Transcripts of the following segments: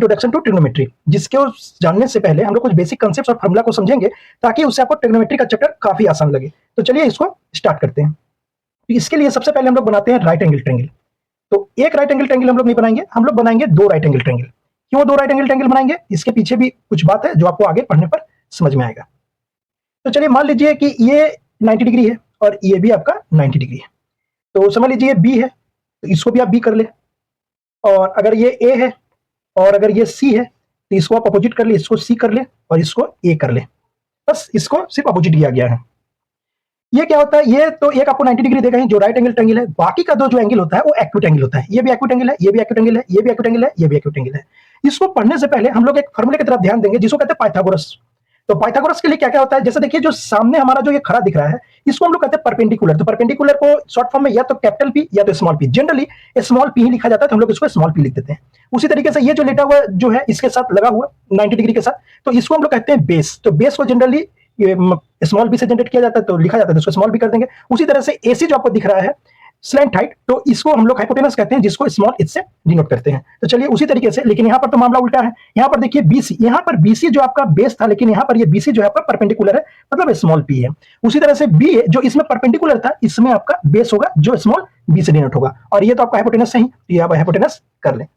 Introduction to trigonometry, जिसको जानने से पहले हम लोग कुछ बेसिक कंसेप्ट्स और फार्मूला को समझेंगे ताकि उससे आपको ट्रिग्नोमेट्री का चैप्टर काफी आसान लगे। तो चलिए इसको स्टार्ट करते हैं। तो इसके लिए सबसे पहले हम लोग बनाते हैं राइट एंगल ट्रायंगल। तो एक राइट एंगल ट्रायंगल हम लोग नहीं बनाएंगे, हम लोग बनाएंगे दो राइट एंगल ट्रायंगल। क्यों दो राइट एंगल ट्रायंगल बनाएंगे, इसके पीछे भी कुछ बात है जो आपको आगे पढ़ने पर समझ में आएगा। तो चलिए मान लीजिए कि ये 90 डिग्री है और ये भी आपका 90 डिग्री है। तो समझ लीजिए बी है, तो इसको भी आप बी कर ले, और अगर ये ए है और अगर ये सी है तो इसको आप अपोजिट कर ले, इसको सी कर ले और इसको ए कर ले। बस इसको सिर्फ अपोजिट किया गया है। ये क्या होता है, ये तो एक आपको 90 डिग्री देगा ही जो राइट एंगल ट्रायंगल है, बाकी का दो जो एंगल होता है वो एक्यूट एंगल होता है। ये भी एक्यूट एंगल है, ये भी एक्यूट एंगल है, ये भी एक्यूट एंगल है, ये भी एक्यूट एंगल है। इसको पढ़ने से पहले हम लोग एक फार्मूले की तरफ ध्यान देंगे जिसको कहते हैं पाइथागोरस। तो पाइथागोरस के लिए क्या क्या होता है, जैसे देखिए जो सामने हमारा जो ये खड़ा दिख रहा है इसको हम लोग कहते हैं परपेंडिकुलर। तो परपेंडिकुलर को शॉर्ट फॉर्म में या तो कैपिटल पी या तो small P, generally small P ही लिखा जाता है तो हम लोग इसको स्मॉल पी लिख देते हैं। उसी तरीके से ये जो लेटा हुआ जो है इसके साथ लगा हुआ 90 डिग्री के साथ, तो इसको हम लोग कहते हैं बेस। तो बेस को जनरली स्मॉल बी से जनरेट किया जाता है तो लिखा जाता है तो इसको स्मॉल बी कर देंगे। उसी तरह से एसी जो आपको दिख रहा है स्लैंट हाइट, तो इसको हम लोग हाइपोटेनस कहते हैं जिसको स्मॉल एच से डिनोट करते हैं। तो चलिए उसी तरीके से, लेकिन यहाँ पर तो मामला उल्टा है। यहाँ पर देखिए बीसी, यहाँ पर बीसी जो आपका बेस था, लेकिन यहाँ पर ये बीसी जो है आपका परपेंडिकुलर है, मतलब स्मॉल पी है। उसी तरह से बी जो इसमें परपेंडिकुलर था इसमें आपका बेस होगा जो स्मॉल बी से डिनोट होगा, और ये तो आपका हाइपोटेनस है ही, ये आप हाइपोटेनस कर लें।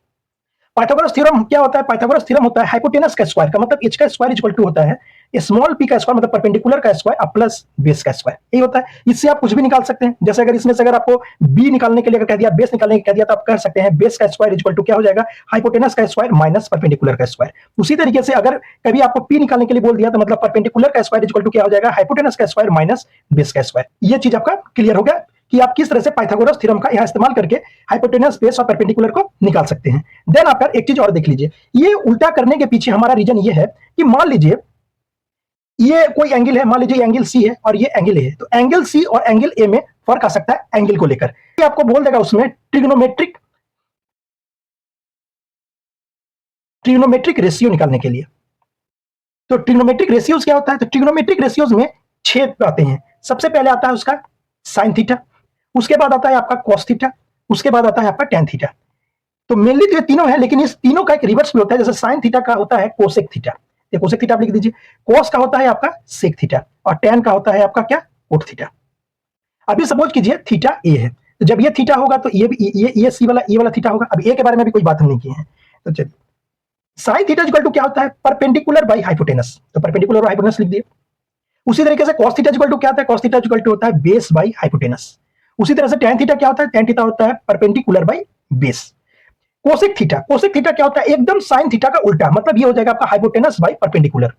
पाइथागोरस थ्योरम क्या होता है, पाइथागोरस थ्योरम होता है हाइपोटेनस का स्क्वायर का मतलब एच का स्क्वायर इक्वल टू होता है स्मॉल पी का स्क्वायर मतलब परपेंडिकुलर का स्क्वायर प्लस बेस का स्क्वायर, यही होता है। इससे आप कुछ भी निकाल सकते हैं। जैसे अगर इसमें से अगर आपको बी निकालने के लिए कह दिया, बेस निकालने के कह दिया, तो आप कह सकते हैं बेस का स्क्वायर इक्वल टू क्या हो जाएगा, हाइपोटेनस का स्क्वायर माइनस परपेंडिकुलर का स्क्वायर। उसी तरीके से अगर कभी आपको पी निकालने के लिए बोल दिया तो मतलब परपेंडिकुलर का स्क्वायर इक्वल टू क्या हो जाएगा, हाइपोटेनस का स्क्वायर माइनस बेस का स्क्वायर। ये चीज आपका क्लियर हो गया कि आप किस तरह से पाइथागोरस थ्योरम का यहां इस्तेमाल करके हाइपोटेनस, बेस और परपेंडिकुलर को निकाल सकते हैं। देन आप एक चीज और देख लीजिए, ये उल्टा करने के पीछे हमारा रीजन ये है कि मान लीजिए ये कोई एंगल है, मान लीजिए एंगल सी है और ये एंगल ए है, तो एंगल सी और एंगल ए में फर्क आ सकता है एंगल को लेकर। ये आपको बोल देगा उसमें ट्रिग्नोमेट्रिक रेशियो निकालने के लिए। तो ट्रिग्नोमेट्रिक रेशियोज क्या होता है, तो ट्रिग्नोमेट्रिक रेशियोज में 6 आते हैं। सबसे पहले आता है उसका साइन थीटा, उसके बाद आता है आपका कॉस थीटा, उसके बाद आता है आपका टेन थीटा। तो मेनली तो ये तीनों है, लेकिन इस तीनों का एक रिवर्स भी होता है। जैसे साइन थीटा का होता है कोसेक थीटा, ये कोसेक थीटा आप लिख दीजिए। कॉस का होता है आपका सेक थीटा और टेन का होता है आपका क्या, कोट थीटा। अभी सपोज कीजिए थीटा ए है, तो जब ये थीटा होगा तो ये सी वाला, ये वाला थीटा होगा। अब ए के बारे में भी कोई बात हम नहीं किए हैं। तो चलिए साइन थीटा इक्वल टू क्या होता है, परपेंडिकुलर बाई हाइपोटेनस, तो परपेंडिकुलर और हाइपोटेनस लिख दिए। उसी तरीके से cos थीटा इक्वल टू क्या होता है, cos थीटा इक्वल टू होता है बेस बाई हाइपोटेनस। उसी तरह से tan थीटा क्या होता है, tan थीटा होता है perpendicular by base. Cosec theta क्या होता है, एकदम sin थीटा का उल्टा, मतलब ये हो जाएगा आपका hypotenuse by perpendicular.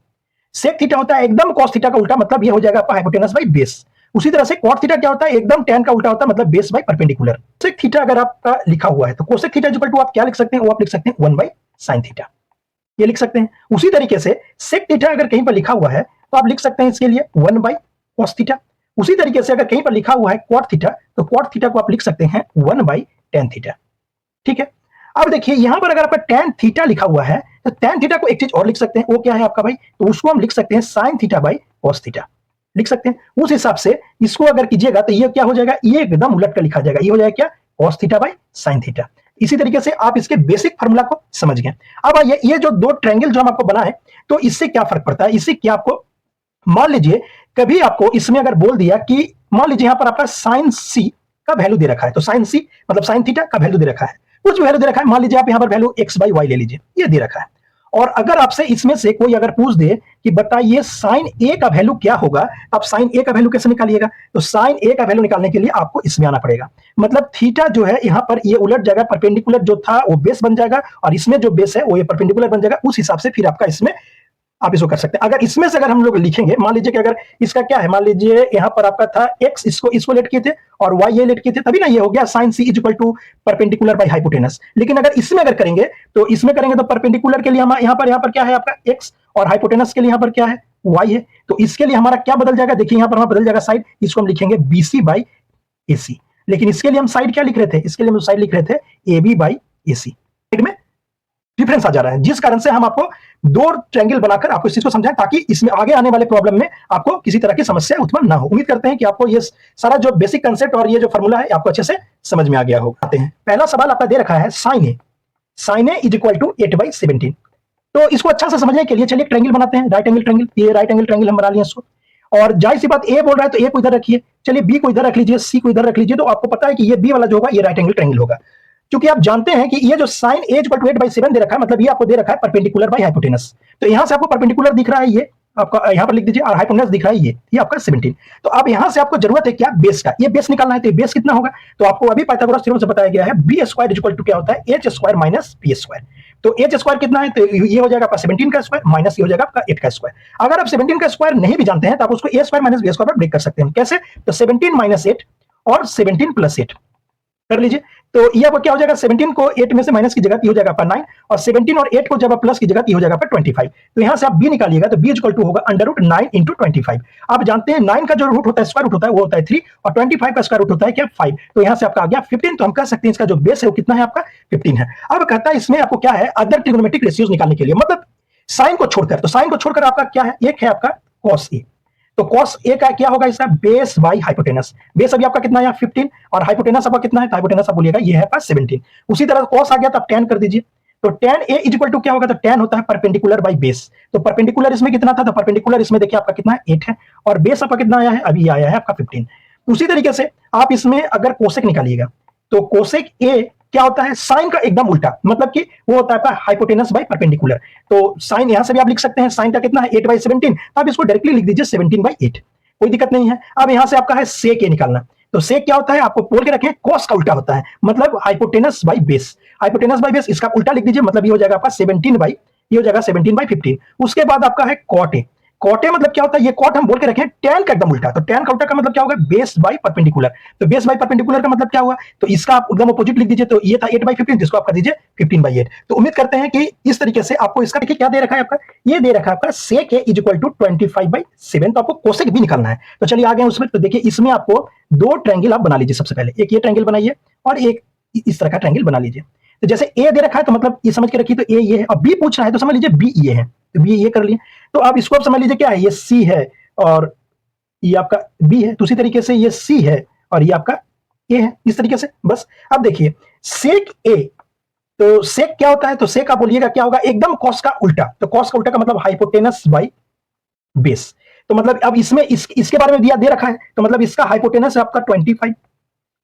Sec theta होता है एकदम cos थीटा का उल्टा, मतलब ये हो जाएगा आपका हाइपोटेनस बाई बेस। उसी तरह से cot थीटा क्या होता है, एकदम tan का उल्टा होता है, मतलब base by perpendicular. Cosec theta अगर आपका लिखा हुआ है तो कोसेक थीटा इक्वल टू आप क्या लिख सकते हैं, वो आप लिख सकते हैं 1 बाई sin थीटा, ये लिख सकते हैं। उसी तरीके से सेक थीटा अगर कहीं पर लिखा हुआ है तो आप लिख सकते हैं इसके लिए 1 बाई कॉस थीटा। उसी तरीके से अगर कहीं पर लिखा हुआ है कॉट थीटा, तो कॉट थीटा को आप लिख सकते हैं 1 बाई टेन थीटा। ठीक है, अब देखिए यहां पर अगर आपका टेन थीटा लिखा हुआ है तो टेन थीटा को एक चीज और लिख सकते हैं, वो क्या है आपका भाई, तो उसको हम लिख सकते हैं sine theta by cos theta, लिख सकते हैं। उस हिसाब से इसको अगर कीजिएगा तो ये क्या हो जाएगा, ये एकदम उलट कर लिखा जाएगा, ये हो जाएगा क्या, cos theta by sine theta. इसी तरीके से आप इसके बेसिक फार्मूला को समझ गए। अब ये जो दो ट्रायंगल जो हम आपको बनाए, तो इससे क्या फर्क पड़ता है, इससे क्या आपको, मान लीजिए कभी आपको इसमें अगर बोल दिया कि मान लीजिए यहां पर आपका साइन सी का वैल्यू दे रखा है, तो साइन सी मतलब साइन थीटा का वैल्यू दे रखा है, कुछ वैल्यू दे रखा है, मान लीजिए आप यहां पर वैल्यू एक्स बाई वाई ले लीजिए, ये दे रखा है। और अगर आपसे इसमें से कोई अगर पूछ दे कि बताइए साइन ए का वैल्यू क्या होगा, आप साइन ए का वैल्यू कैसे निकालिएगा, तो साइन ए का वैल्यू निकालने के लिए आपको इसमें आना पड़ेगा। मतलब थीटा जो है यहां पर ये उलट जाएगा, परपेंडिकुलर जो था वो बेस बन जाएगा और इसमें जो बेस है वो ये परपेंडिकुलर बन जाएगा। उस हिसाब से फिर आपका इसमें आप इसको कर सकते हैं। अगर इसमें से अगर हम लोग लिखेंगे, मान लीजिए कि अगर इसका क्या है, मान लीजिए यहां पर आपका था x, इसको लेट किए थे और y ये लेट किए थे, तभी ना ये हो गया sin c equal to perpendicular by hypotenuse. लेकिन अगर इसमें अगर करेंगे तो परपेंडिकुलर के लिए हम यहां पर क्या है आपका x और हाइपोटेनस के लिए यहां पर क्या है y है। तो इसके लिए हमारा क्या बदल जाएगा, देखिए यहां पर हमारा बदल जाएगा साइड, इसको हम लिखेंगे BC बाई AC। लेकिन इसके लिए हम साइड क्या लिख रहे थे, इसके लिए हम साइड लिख रहे थे AB बाई AC। साइड में डिफरेंस आ जा रहा है, जिस कारण से हम आपको दो ट्रायंगल बनाकर आपको इस चीज को समझाएं ताकि इसमें आगे आने वाले प्रॉब्लम में आपको किसी तरह की समस्या उत्पन्न ना हो। उम्मीद करते हैं कि आपको ये सारा जो बेसिक कंसेप्ट और ये जो फार्मूला है आपको अच्छे से समझ में आ गया होगा। आते हैं, पहला सवाल आपका दे रखा है sine A. Sine A is equal to 8/17। तो इसको अच्छा से समझने के लिए चलिए ट्रायंगल बनाते हैं, राइट एंगल ट्रायंगल। ये राइट एंगल ट्रायंगल हम बना लिए इसको, और जाहिर सी बात ए बोल रहा है तो ए को इधर रखिए, चलिए बी को इधर रख लीजिए, सी को इधर रख लीजिए। तो आपको पता है कि ये बी वाला जो होगा ये राइट एंगल ट्रायंगल होगा। क्योंकि आप जानते हैं कि ये जो साइन ए इक्वल टू 8/7 दे रखा है, मतलब ये आपको दे रखा है परपेंडिकुलर बाय हाइपोटेनस। तो यहां से आपको परपेंडिकुलर दिख रहा है, ये आपका यहां पर लिख दीजिए, और हाइपोटेनस दिख रहा है ये आपका 17। तो अब यहां से आपको जरूरत है क्या, बेस का। ये बेस निकालना है, तो बेस कितना होगा, तो आपको अभी पाइथागोरस थ्योरम से बताया गया है बी स्क्वायर इक्वल टू क्या होता है, H square minus B square. तो एच स्क्वायर कितना है, तो ये हो जाएगा आपका 17 का स्क्वायर माइनस ये हो जाएगा आपका 8 का स्क्वायर। अगर आप 17 का स्क्वायर नहीं भी जानते हैं तो आप उसको ए स्क्वायर माइनस बी स्क्वायर पर ब्रेक कर सकते हैं। कैसे, तो 17 माइनस 8 और 17 प्लस 8 कर लीजिए। तो ये आपको क्या हो जाएगा, 17 को 8 में से माइनस की जगह हो जाएगा आपका 9, और 17 और 8 को जब आप प्लस की जगह हो जाएगा आपका 25। तो यहां से आप b निकालिएगा, तो b इक्वल टू होगा √9 × 25। आप जानते हैं 9 का जो रूट होता है, स्क्वायर रूट होता है, वो होता है 3, और 25 का स्क्वायर रूट होता है क्या, 5। तो यहां से आपका आ गया 15। तो हम कह सकते हैं इसका जो बेस है वो कितना है आपका, 15 है। अब कहता है इसमें आपको क्या है, अदर ट्रिग्नोमेट्रिक रेशियोज निकालने के लिए, मतलब साइन को छोड़कर। तो साइन को छोड़कर आपका क्या है, एक है आपका cos a। तो cos a का क्या होगा, इसका बेस बाई हाइपोटेनस। बेस अभी आपका कितना है 15, और हाइपोटेनस आपका कितना है, तो हाइपोटेनस आप बोलिएगा ये है आपका 17। उसी तरह cos आ गया तो आप tan कर दीजिए। तो tan a is equal to क्या होगा, तो tan होता है परपेंडिकुलर बाई बेस। तो परपेंडिकुलर इसमें कितना था, तो परपेंडिकुलर इसमें देखिए आपका कितना है 8 है, और बेस आपका कितना आया है, अभी आया है आपका 15। उसी तरीके से आप इसमें अगर कोसेक निकालिएगा, तो कोसेक a क्या होता है, साइन का एकदम उल्टा, मतलब कि वो होता है हाइपोटेनस बाय परपेंडिकुलर। तो साइन यहां से भी आप लिख सकते हैं, साइन का कितना है 8/17, तो आप इसको डायरेक्टली लिख दीजिए 17/8, कोई दिक्कत नहीं है। अब यहां से आपका है सेक ए निकालना। तो सेक क्या होता है, आपको बोल के रखें, कॉस का उल्टा होता है, मतलब hypotenuse by base. Hypotenuse by base इसका उल्टा लिख दीजिए, मतलब ये हो जाएगा आपका 17/17/15। उसके बाद आपका है कॉट ए। कॉट ए मतलब क्या होता है, ये कॉट हम बोल के रखें टैन का एकदम उल्टा। तो टैन का उल्टा का मतलब क्या होगा, बेस बाय परपेंडिकुलर। तो बेस बाय परपेंडिकुलर का मतलब क्या हुआ, तो इसका आप एकदम अपोजिट लिख दीजिए। तो ये था 8/15, जिसको आप कर दीजिए 15/8। तो उम्मीद करते हैं कि इस तरीके से आपको इसका देखिए क्या दे रखा है आपका, ये दे रखा है आपका सेक ए इज इक्वल टू 25/7। तो आपको कोसेक भी निकालना है। तो चलिए आ गए उसमें। तो देखिए इसमें आपको दो ट्रायंगल आप बना लीजिए। सबसे पहले एक ये ट्रायंगल बनाइए, और एक इस तरह का ट्रायंगल बना लीजिए। तो जैसे ए दे रखा है, तो मतलब ये समझ के रखिए, तो ए ये है, और बी पूछ रहा है तो समझ लीजिए बी ये है। तो बी ये कर लिए। तो अब इसको आप समझ लीजिए क्या है, ये सी है और ये आपका बी है। तो उसी तरीके से ये सी है और ये आपका ए है, इस तरीके से बस। अब देखिए सेक ए, तो सेक क्या होता है, तो सेक आप बोलिएगा क्या होगा, एकदम कॉस का उल्टा। तो कॉस का उल्टा का मतलब हाइपोटेनस बाय बेस। तो मतलब अब इसमें इसके बारे में दिया दे रखा है, तो मतलब इसका हाइपोटेनस है आपका 25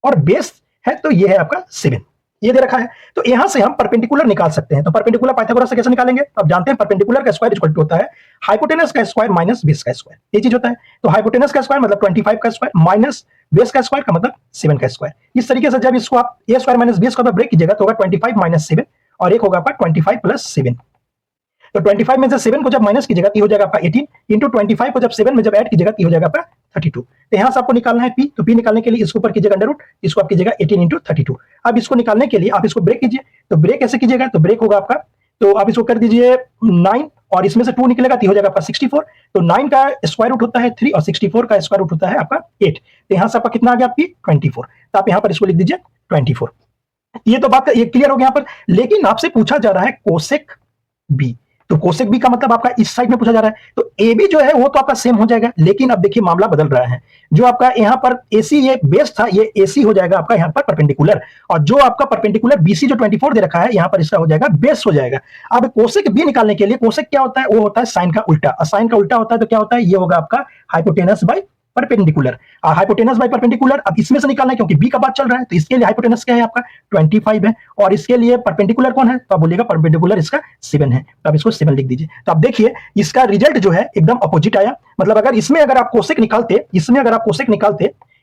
और बेस है तो ये है आपका 7, ये दे रखा है। तो यहां से हम परपेंडिकुलर निकाल सकते हैं। तो परपेंडिकुलर पाइथागोरस से कैसे निकालेंगे, आप जानते हैं परपेंडिकुलर का स्क्वायर इक्वल टू होता है हाइपोटेनस का स्क्वायर माइनस बेस का स्क्वायर, ये चीज होता है। तो हाइपोटेनस का स्क्वायर मतलब 25 का स्क्वायर माइनस बेस का स्क्वायर का मतलब 7 का स्क्वायर। इस तरीके से जब इसको आप A square minus B square break कीजिएगा तो होगा 25 माइनस 7, और एक होगा आपका 25 प्लस 7। तो 25 में से 7 को जब माइनस कीजिएगा तो हो जाएगा आपका 18, इंटू 25 को जब 7 में जब ऐड कीजिएगा तो हो जाएगा आपका 32। तो यहां से आपको निकालना है पी। तो पी निकालने के लिए इसके ऊपर कीजिएगा अंडर रूट, इसको आप कीजिएगा 18 इंटू 32। अब इसको निकालने के लिए आप इसको ब्रेक कीजिए। तो ब्रेक कैसे कीजिएगा, तो ब्रेक होगा आपका, तो आप इसको कर दीजिए 9, और इसमें से 2 निकलेगा तो हो जाएगा आपका 64। तो 9 का स्क्वायर रूट होता है 3, और 64 का स्क्वायर रूट होता है आपका 8। तो यहां से आपका कितना आ गया आपकी 24। तो आप यहां पर इसको लिख दीजिए 24। ये तो बात ये क्लियर हो गया यहाँ पर। लेकिन आपसे पूछा जा रहा है कोसेक बी। तो कोसेक बी का मतलब आपका इस साइड में पूछा जा रहा है। तो ए बी जो है वो तो आपका सेम हो जाएगा, लेकिन अब देखिए मामला बदल रहा है। जो आपका यहाँ पर एसी ये बेस था, ये एसी हो जाएगा आपका यहाँ पर परपेंडिकुलर, और जो आपका परपेंडिकुलर बीसी जो 24 दे रखा है यहाँ पर इसका हो जाएगा बेस हो जाएगा। अब कोसेक बी निकालने के लिए कोसेक क्या होता है, वो होता है साइन का उल्टा, और साइन का उल्टा होता है तो क्या होता है, ये होगा आपका hypotenuse by perpendicular. Hypotenuse by perpendicular अब इसमें से निकालना है क्योंकि बी का बात चल रहा है। तो इसके लिए हाइपोटेनस क्या है आपका 25 है, और इसके लिए परपेंडिकुलर कौन है, तो आप बोलिएगा परपेंडिकुलर इसका 7 है। तो आप इसको 7 लिख दीजिए। तो आप देखिए इसका रिजल्ट जो है एकदम अपोजिट आया। मतलब अगर इसमें अगर आप कोसेक निकालते,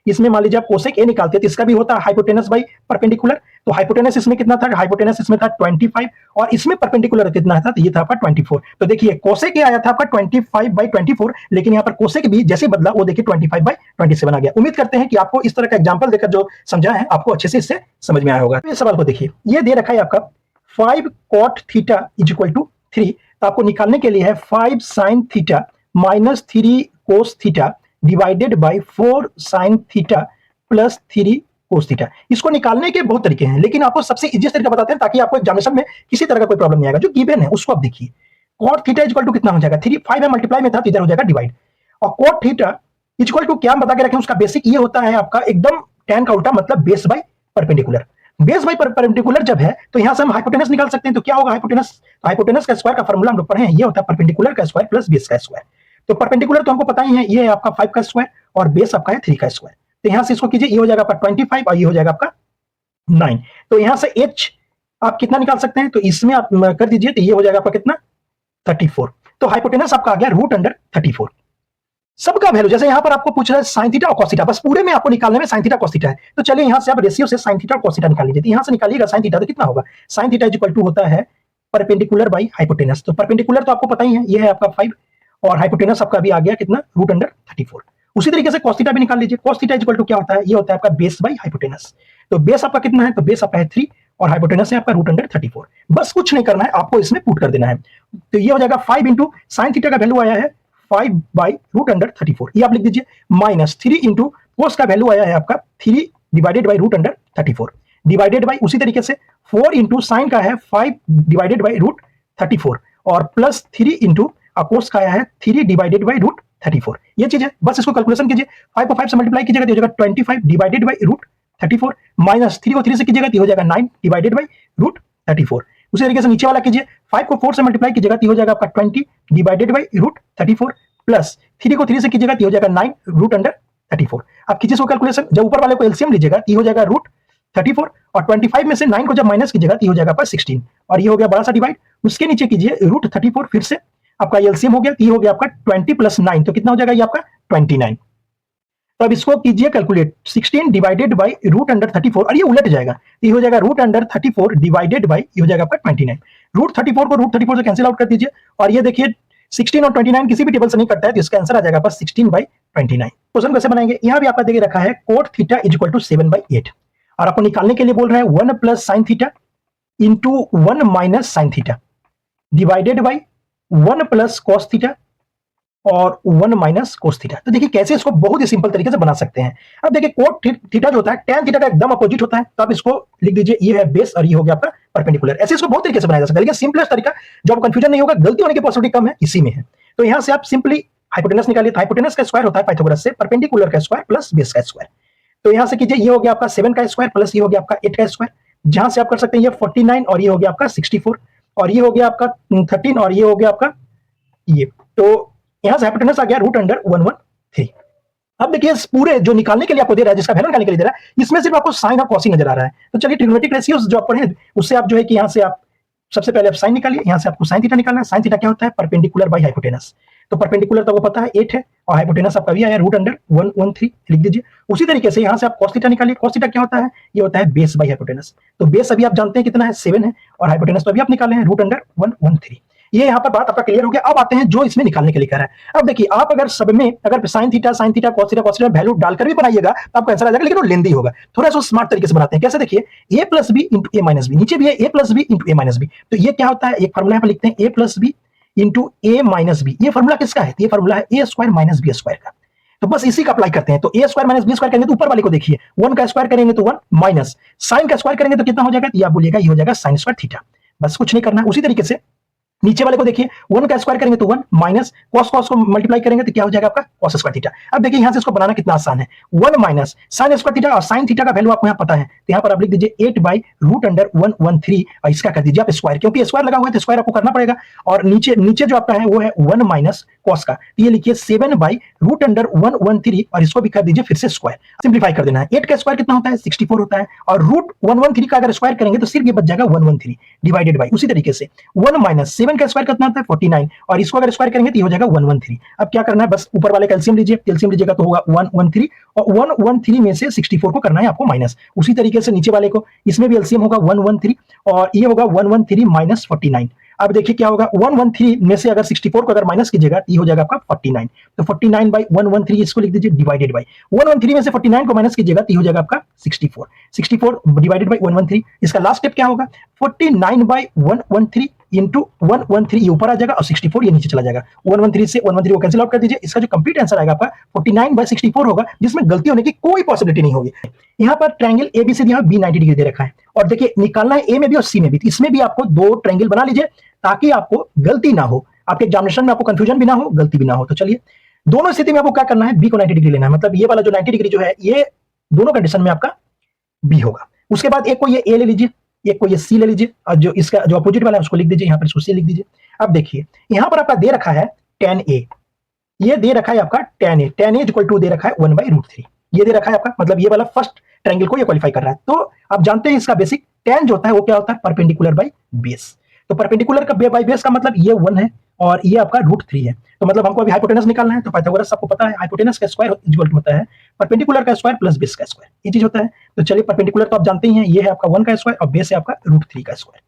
इसमें मान लीजिए आप कोसेक ए निकालते तो इसका भी होता है हाइपोटेनस बाय परपेंडिकुलर। तो हाइपोटेनस इसमें कितना था, हाइपोटेनस इसमें था 25, और इसमें परपेंडिकुलर कितना था, तो ये था आपका 24। तो देखिए कोसेक ए आया था आपका 25/24, लेकिन यहाँ पर कोसेक बी जैसे बदला वो देखिए 25/27 आ गया। उम्मीद करते हैं कि आपको इस तरह का एग्जांपल देकर जो समझा है आपको अच्छे से इससे समझ में आया होगा। इस सवाल को देखिए, ये दे रखा है आपका 5 cot theta is equal to 3। तो आपको निकालने के लिए है 5 sin theta minus 3 cos theta divided by 4 sin theta plus 3 cos theta. इसको निकालने के बहुत तरीके हैं, लेकिन आपको सबसे इजीएस्ट तरीका बताते हैं ताकि आपको एग्जामिनेशन में किसी तरह का कोई प्रॉब्लम नहीं आएगा। जो गिवन है उसको आप देखिए, cot थीटा इक्वल टू कितना हो जाएगा 3, 5 है मल्टीप्लाई में था तो इधर हो जाएगा डिवाइड, और cot थीटा इक्वल टू क्या बता के रखें, उसका बेसिक ये होता है आपका एकदम tan का उल्टा मतलब base by perpendicular. Base by perpendicular जब है तो यहां से हम हाइपोटेनस निकाल सकते हैं। तो क्या होगा हाइपोटेनस का स्क्वायर का फॉर्मूला हम लोग पढ़े हैं, ये होता है परपेंडिकुलर का स्क्वायर प्लस बेस का स्क्वायर। तो परपेंडिकुलर तो हमको पता ही है, ये है आपका 5 का स्क्वायर और बेस आपका है 3 का स्क्वायर। तो यहां से इसको कीजिए, ये हो जाएगा आपका 25 और ये हो जाएगा आपका 9। तो यहां से h आप कितना निकाल सकते हैं, तो इसमें आप कर दीजिए, तो ये हो जाएगा आपका कितना 34। तो हाइपोटेनस आपका आ गया √34। सबका वैल्यू जैसे यहां पर आपको पूछ रहा है साइन थीटा और कॉस थीटा, बस पूरे में आपको निकालने में साइन थीटा कॉस थीटा है। तो चलिए यहां से आप रेशियो से साइन थीटा और कॉस थीटा निकाल लीजिए। यहां से निकालिएगा साइन थीटा, तो कितना होगा, साइन थीटा इक्वल टू होता है परपेंडिकुलर बाई हाइपोटेनस। तो परपेंडिकुलर तो आपको पता ही है, ये है आपका 5 और हाइपोटेनस आपका भी आ गया कितना √34। उसी तरीके से कॉस थीटा भी निकाल लीजिए। कॉस थीटा इक्वल टू क्या होता है, ये होता है आपका बेस बाई हाइपोटेनस। तो बेस आपका कितना है, तो बेस आपका है 3 और हाइपोटेनस है आपका √34। बस कुछ नहीं करना है, आपको इसमें पुट कर देना है। तो ये हो जाएगा 5 इंटू साइन थीटा का वैल्यू आया है 5 बाई √34, ये आप लिख दीजिए, माइनस 3 इंटू कोस का वैल्यू आया है आपका 3 डिवाइडेड बाई √34 डिवाइडेड बाई उसी तरीके से 4 इंटू साइन का है 5 डिवाइडेड बाई √34 और प्लस 3 इंटू कोस का आया है 3 डिवाइडेड बाई √34। ये चीज है, बस इसको कैलकुलेशन कीजिए, 5 को 5 से मल्टीप्लाई कीजिएगा तो हो जाएगा 25 डिवाइडेड बाई √34 माइनस 3 को 3 से कीजिएगा तो हो जाएगा 9 डिवाइडेड बाई √34। उसी तरीके से नीचे वाला कीजिए, 5 को 4 से मल्टीप्लाई कीजिएगा तो हो जाएगा आपका 20 डिवाइडेड बाई √34 प्लस 3 को 3 से कीजिएगा तो हो जाएगा 9 √34। अब कीजिए इसको कैलकुलेशन, जब ऊपर वाले को एलसीएम लीजिएगा तो हो जाएगा √34 और 25 में से 9 को जब माइनस कीजिएगा तो हो जाएगा आपका 16 और ये हो गया बड़ा सा डिवाइड। उसके नीचे कीजिए √34 फिर से आपका एलसीएम हो गया, ये हो गया आपका 20 प्लस 9 तो कितना हो जाएगा ये आपका 29। तो अब इसको कीजिए कैलकुलेट, 16 डिवाइडेड बाई √34 और ये उलट जाएगा, ये हो जाएगा √34 डिवाइडेड बाई ये हो जाएगा आपका 29। √34 को √34 से कैंसिल आउट कर दीजिए और ये देखिए 16 और 29 किसी भी टेबल से नहीं कटता है तो इसका आंसर आ जाएगा बस 16/29। क्वेश्चन कैसे बनाएंगे, यहां भी आपका देखिए रखा है कोट थीटा इक्वल टू 7/8 और आपको निकालने के लिए बोल रहे हैं 1 plus sine theta into 1 minus sine theta divided by 1 plus cos theta और 1 माइनस कोस थीटा। तो देखिए कैसे इसको बहुत ही सिंपल तरीके से बना सकते हैं। अब देखिए कोट थीटा जो होता है tan थीटा का एकदम अपोजिट होता है, तो आप इसको लिख दीजिए, ये है बेस और ये हो गया आपका परपेंडिकुलर। ऐसे इसको बहुत तरीके से बनाया जा सकता है, लेकिन सिंपलेस्ट तरीका जो आपको कंफ्यूजन नहीं होगा, गलती होने की पॉसिबिलिटी कम है, इसी में है। तो यहां से आप सिंपली हाइपोटेनस निकालिए, तो हाइपोटेनस का स्क्वायर होता है पाइथागोरस से परपेंडिकुलर का स्क्वायर प्लस बेस का स्क्वायर। तो यहां से कीजिए, ये हो गया आपका 7 का स्क्वायर प्लस ये हो गया आपका 8 का स्क्वायर, जहां से आप कर सकते हैं ये 49 और ये हो गया आपका 64 और ये हो गया आपका 13 और ये हो गया आपका ये। तो यहां से हाइपोटेनस आ गया √113। अब देखिए इस पूरे जो निकालने के लिए आपको दे रहा है, जिसका वैल्यू निकालने के लिए दे रहा है, इसमें सिर्फ आपको साइन और कॉस नजर आ रहा है। तो चलिए ट्रिग्नोमेट्रिक रेशियोज जो आप पढ़े उससे आप जो है कि यहां से आप सबसे पहले आप साइन निकालिए, यहां से आपको साइन थीटा निकालना है। साइन थीटा क्या होता है, परपेंडिकुलर बाई हाइपोटेनस। तो परपेंडिकुलर तो वो पता है 8 है और हाइपोटेनस आपका भी आया √113 लिख दीजिए। उसी तरीके से यहां से आप कॉस थीटा निकालिए। कॉस थीटा क्या होता है, ये होता है बेस बाई हाइपोटेनस। तो बेस अभी आप जानते हैं कितना है 7 है और हाइपोटेनस तो अभी आप निकाले हैं √113। ये यहाँ पर बात आपका क्लियर हो गया। अब आते हैं जो इसमें निकालने के लिए कह रहा है। अब देखिए आप अगर सब में अगर sine theta cos theta value डालकर भी बनाइएगा तो आपका आंसर आ जाएगा, लेकिन वो लेंदी होगा। थोड़ा सा स्मार्ट तरीके से बनाते हैं। कैसे, देखिए a plus B into A minus B, नीचे भी है a plus B into A minus B. तो ये क्या होता है, एक फॉर्मूला यहाँ पर लिखते हैं a plus B into A minus B. ये फॉर्मूला किसका है, ये फॉर्मूला है a square minus B square का। तो बस इसी का अप्लाई करते हैं। तो a square minus B square करेंगे तो ऊपर वाले को देखिए, 1 का स्क्वायर करेंगे तो 1 माइनस साइन का स्क्वायर करेंगे तो कितना हो जाएगा, ये आप बोलिएगा ये हो जाएगा साइन स्क्वायर थीटा। बस कुछ नहीं करना। उसी तरीके से नीचे वाले को देखिए, 1 का स्क्वायर करेंगे तो 1 माइनस कॉस को मल्टीप्लाई करेंगे तो क्या हो जाएगा आपका कॉस स्क्वायर थीटा। अब देखिए यहां से इसको बनाना कितना आसान है, 1 माइनस साइन स्क्वायर थीटा और साइन थीटा का वैल्यू आपको यहां पता है, तो यहां पर आप लिख दीजिए 8/√113 और इसका कर दीजिए आप स्क्वायर, क्योंकि स्क्वायर लगा हुआ है तो स्क्वायर आपको करना पड़ेगा। और नीचे जो आपका है वो है 1 माइनस कॉस का, तो ये लिखिए 7/√113 और इसको भी कर दीजिए फिर से स्क्वायर, सिंप्लीफाई कर देना है। 8 का स्क्वायर कितना होता है 64 होता है और √113 का अगर स्क्वायर करेंगे तो सिर्फ ये बच जाएगा 113 डिवाइडेड बाई उसी तरीके से 1 माइनस 7 का स्क्वायर कितना होता है 49 और इसको अगर स्क्वायर करेंगे तो ये हो जाएगा 113। अब क्या करना है, बस ऊपर वाले का एलसीएम लीजिए, एलसीएम लीजिएगा तो होगा 113 और 113 में से 64 को करना है आपको माइनस। उसी तरीके से नीचे वाले को, इसमें भी एलसीएम होगा 113 और ये होगा 113 माइनस 49। अब देखिए क्या होगा, 113 में से अगर 64 को अगर माइनस कीजिएगा तो ये हो जाएगा आपका 49। तो 49/113 इसको लिख दीजिए डिवाइडेड बाई 113 में से 49 को माइनस कीजिएगा तो ये हो जाएगा आपका 64 डिवाइडेड बाई 113। इसका लास्ट स्टेप क्या होगा, 49/113 इंटू 113 ये ऊपर आ जाएगा और 64 ये नीचे चला जाएगा। 113 से 113 को कैंसिल आउट कर दीजिए। इसका जो कंप्लीट आंसर आएगा आपका 49/64 होगा, जिसमें गलती होने की कोई पॉसिबिलिटी नहीं होगी। यहाँ पर ट्रायंगल एबीसी दिया है, बी 90 डिग्री दे रखा है और देखिए निकालना है ए में भी और सी में भी। इसमें भी आपको दो ट्रायंगल बना लीजिए ताकि आपको गलती ना हो, आपके एग्जामिनेशन में आपको कंफ्यूजन भी ना हो, गलती भी ना हो। तो चलिए दोनों स्थिति में आपको क्या करना है, बी को 90 डिग्री लेना है, मतलब ये वाला जो 90 डिग्री जो है ये दोनों कंडीशन में आपका बी होगा। उसके बाद एक को ये ए ले लीजिए, एक को ये सी ले लीजिए, और जो इसका जो अपोजिट वाला है उसको लिख दीजिए, यहाँ पर इसको सी लिख दीजिए। अब देखिए यहाँ पर आपका दे रखा है tan a, ये दे रखा है आपका tan a इक्वल टू दे रखा है 1/√3, ये दे रखा है आपका, मतलब ये वाला फर्स्ट ट्रायंगल को ये क्वालिफाई कर रहा है। तो आप जानते हैं इसका बेसिक tan जो होता है वो क्या होता है, परपेंडिकुलर बाय बेस। तो परपेंडिकुलर का बाय बेस का मतलब ये 1 है और ये आपका √3 है। तो मतलब हमको अभी हाइपोटेनस निकालना है, तो पाइथागोरस आपको पता है हाइपोटेनस का स्क्वायर इक्वल टू होता है परपेंडिकुलर का स्क्वायर प्लस बेस का स्क्वायर, ये चीज होता है। तो चलिए परपेंडिकुलर तो आप जानते ही हैं, ये है आपका 1 का स्क्वायर और बेस है आपका √3 का स्क्वायर।